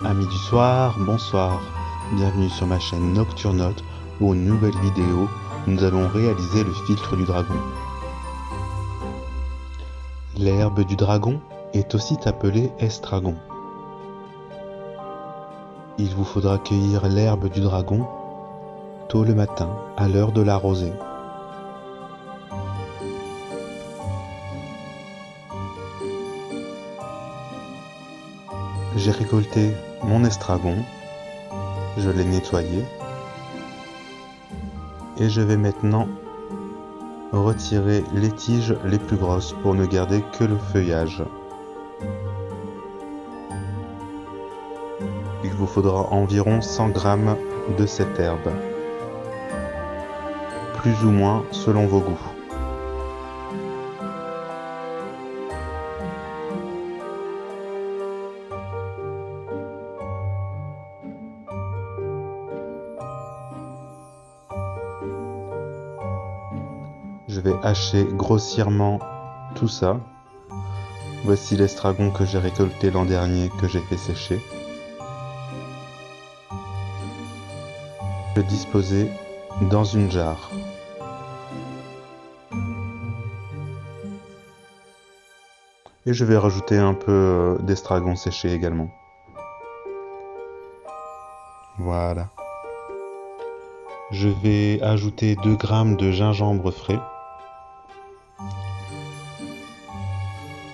Amis du soir, bonsoir. Bienvenue sur ma chaîne Nocturnote où une nouvelle vidéo, nous allons réaliser le filtre du dragon. L'herbe du dragon est aussi appelée estragon. Il vous faudra cueillir l'herbe du dragon tôt le matin à l'heure de la rosée. J'ai récolté mon estragon, je l'ai nettoyé et je vais maintenant retirer les tiges les plus grosses pour ne garder que le feuillage. Il vous faudra environ 100 g de cette herbe, plus ou moins selon vos goûts. Je vais hacher grossièrement tout ça. Voici l'estragon que j'ai récolté l'an dernier, que j'ai fait sécher. Je vais disposer dans une jarre. Et je vais rajouter un peu d'estragon séché également. Voilà. Je vais ajouter 2 g de gingembre frais.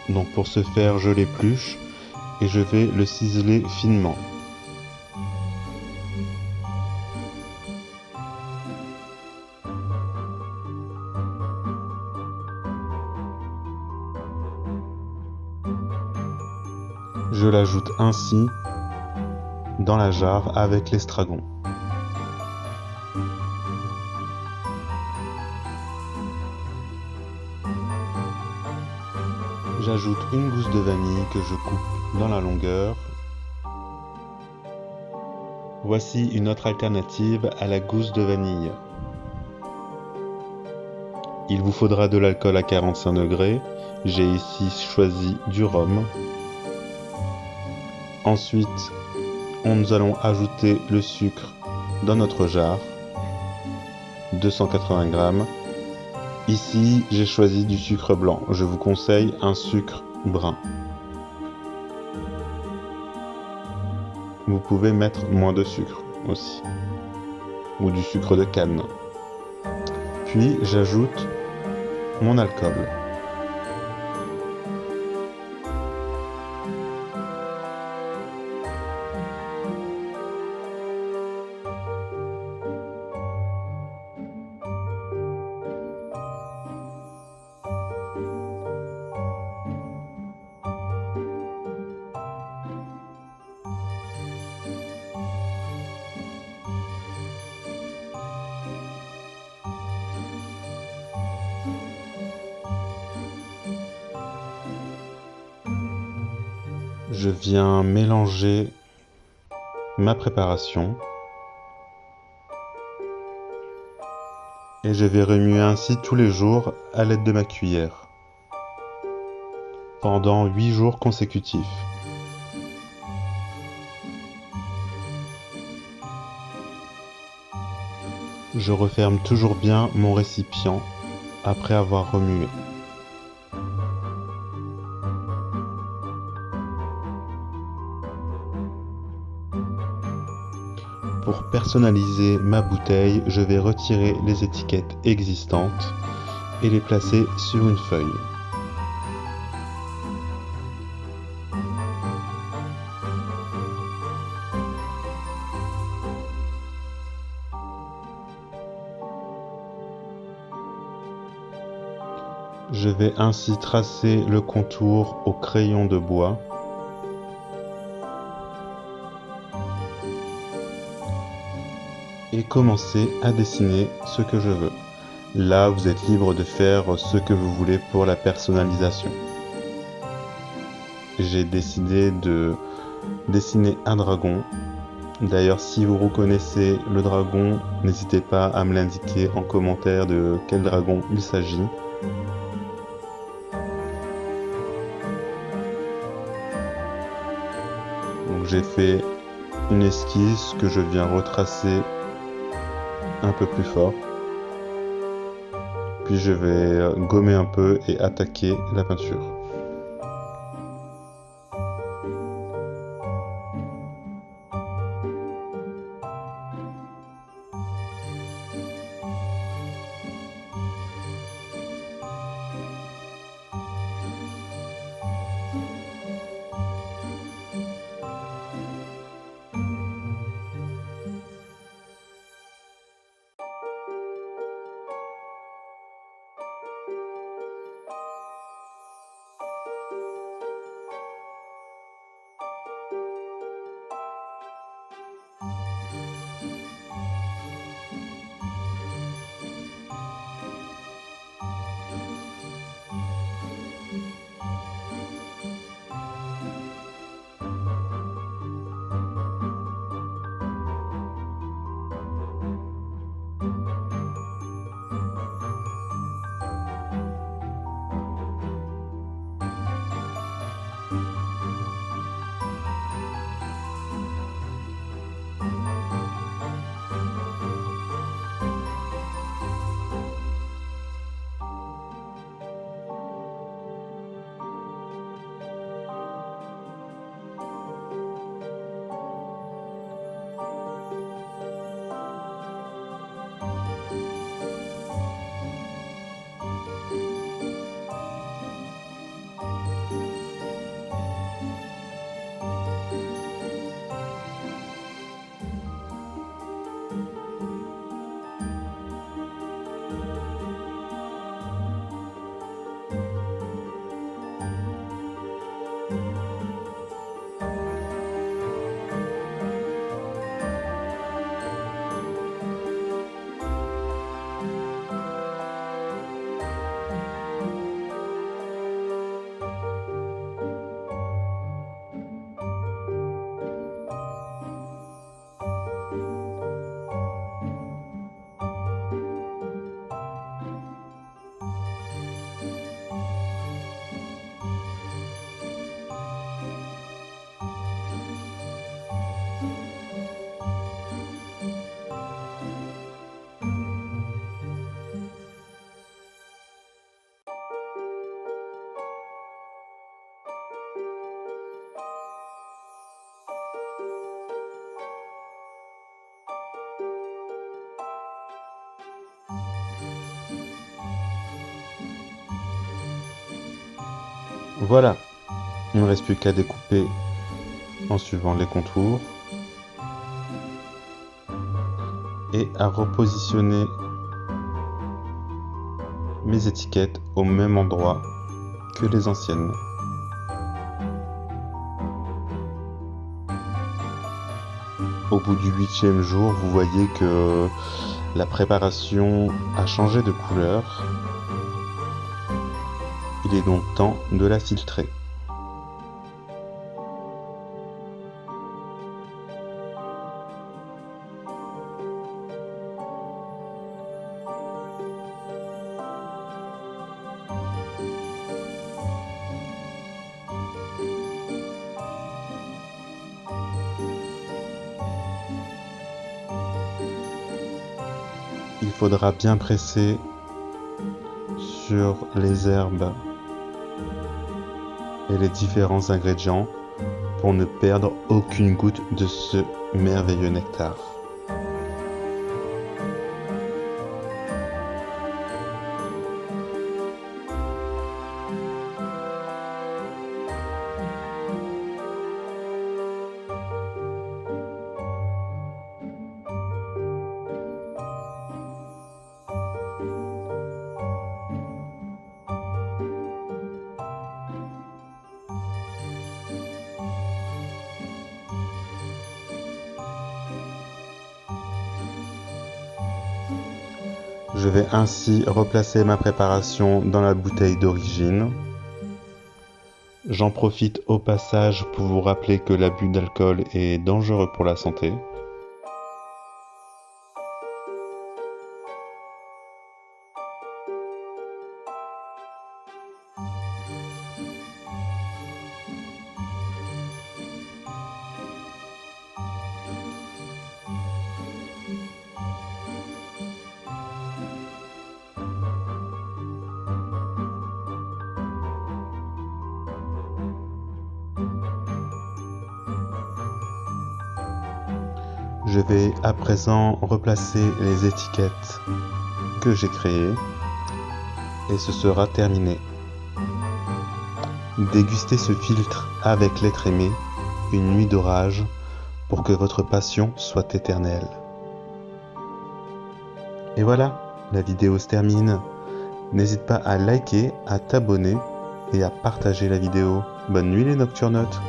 Donc pour ce faire, je l'épluche et je vais le ciseler finement. Je l'ajoute ainsi dans la jarre avec l'estragon. J'ajoute une gousse de vanille que je coupe dans la longueur. Voici une autre alternative à la gousse de vanille. Il vous faudra de l'alcool à 45 degrés. J'ai ici choisi du rhum. Ensuite, nous allons ajouter le sucre dans notre jarre, 280 g. Ici, j'ai choisi du sucre blanc. Je vous conseille un sucre brun. Vous pouvez mettre moins de sucre aussi, ou du sucre de canne. Puis, j'ajoute mon alcool. Je viens mélanger ma préparation et je vais remuer ainsi tous les jours à l'aide de ma cuillère pendant 8 jours consécutifs. Je referme toujours bien mon récipient après avoir remué. Pour personnaliser ma bouteille, je vais retirer les étiquettes existantes et les placer sur une feuille. Je vais ainsi tracer le contour au crayon de bois. Et commencer à dessiner ce que je veux. Là, vous êtes libre de faire ce que vous voulez pour la personnalisation. J'ai décidé de dessiner un dragon. D'ailleurs, si vous reconnaissez le dragon, n'hésitez pas à me l'indiquer en commentaire de quel dragon il s'agit. Donc j'ai fait une esquisse que je viens retracer un peu plus fort. Puis je vais gommer un peu et attaquer la peinture. Voilà, il ne me reste plus qu'à découper en suivant les contours et à repositionner mes étiquettes au même endroit que les anciennes. Au bout du 8e jour, vous voyez que la préparation a changé de couleur. Il est donc temps de la filtrer. Il faudra bien presser sur les herbes et les différents ingrédients pour ne perdre aucune goutte de ce merveilleux nectar. Je vais ainsi replacer ma préparation dans la bouteille d'origine. J'en profite au passage pour vous rappeler que l'abus d'alcool est dangereux pour la santé. Je vais à présent replacer les étiquettes que j'ai créées et ce sera terminé. Dégustez ce filtre avec l'être aimé, une nuit d'orage, pour que votre passion soit éternelle. Et voilà, la vidéo se termine. N'hésite pas à liker, à t'abonner et à partager la vidéo. Bonne nuit les nocturnotes.